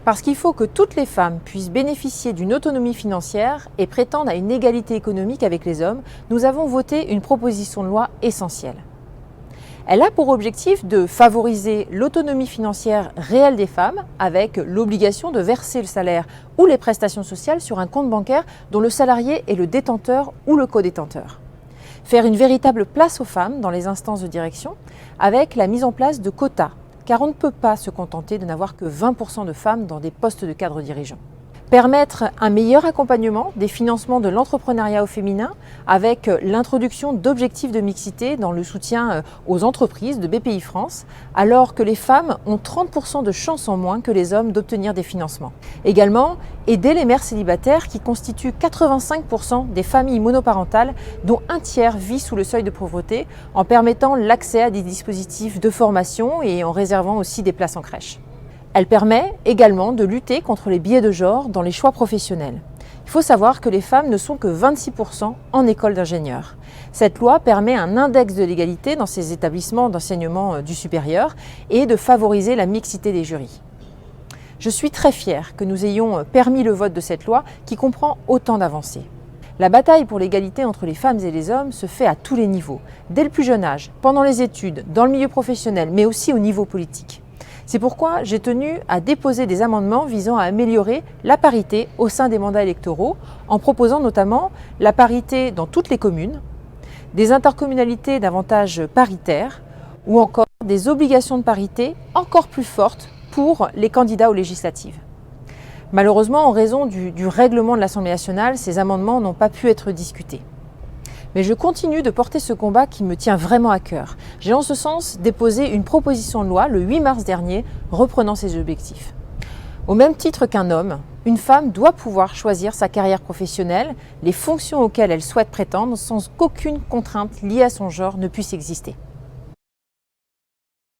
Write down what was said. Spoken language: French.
Parce qu'il faut que toutes les femmes puissent bénéficier d'une autonomie financière et prétendent à une égalité économique avec les hommes, nous avons voté une proposition de loi essentielle. Elle a pour objectif de favoriser l'autonomie financière réelle des femmes avec l'obligation de verser le salaire ou les prestations sociales sur un compte bancaire dont le salarié est le détenteur ou le codétenteur. Faire une véritable place aux femmes dans les instances de direction avec la mise en place de quotas, car on ne peut pas se contenter de n'avoir que 20% de femmes dans des postes de cadres dirigeants. Permettre un meilleur accompagnement des financements de l'entrepreneuriat au féminin avec l'introduction d'objectifs de mixité dans le soutien aux entreprises de BPI-France, alors que les femmes ont 30% de chances en moins que les hommes d'obtenir des financements. Également, aider les mères célibataires qui constituent 85% des familles monoparentales dont un tiers vit sous le seuil de pauvreté en permettant l'accès à des dispositifs de formation et en réservant aussi des places en crèche. Elle permet également de lutter contre les biais de genre dans les choix professionnels. Il faut savoir que les femmes ne sont que 26% en école d'ingénieur. Cette loi permet un index de l'égalité dans ces établissements d'enseignement du supérieur et de favoriser la mixité des jurys. Je suis très fière que nous ayons permis le vote de cette loi qui comprend autant d'avancées. La bataille pour l'égalité entre les femmes et les hommes se fait à tous les niveaux, dès le plus jeune âge, pendant les études, dans le milieu professionnel, mais aussi au niveau politique. C'est pourquoi j'ai tenu à déposer des amendements visant à améliorer la parité au sein des mandats électoraux, en proposant notamment la parité dans toutes les communes, des intercommunalités davantage paritaires ou encore des obligations de parité encore plus fortes pour les candidats aux législatives. Malheureusement, en raison du règlement de l'Assemblée nationale, ces amendements n'ont pas pu être discutés. Mais je continue de porter ce combat qui me tient vraiment à cœur. J'ai en ce sens déposé une proposition de loi le 8 mars dernier reprenant ces objectifs. Au même titre qu'un homme, une femme doit pouvoir choisir sa carrière professionnelle, les fonctions auxquelles elle souhaite prétendre sans qu'aucune contrainte liée à son genre ne puisse exister.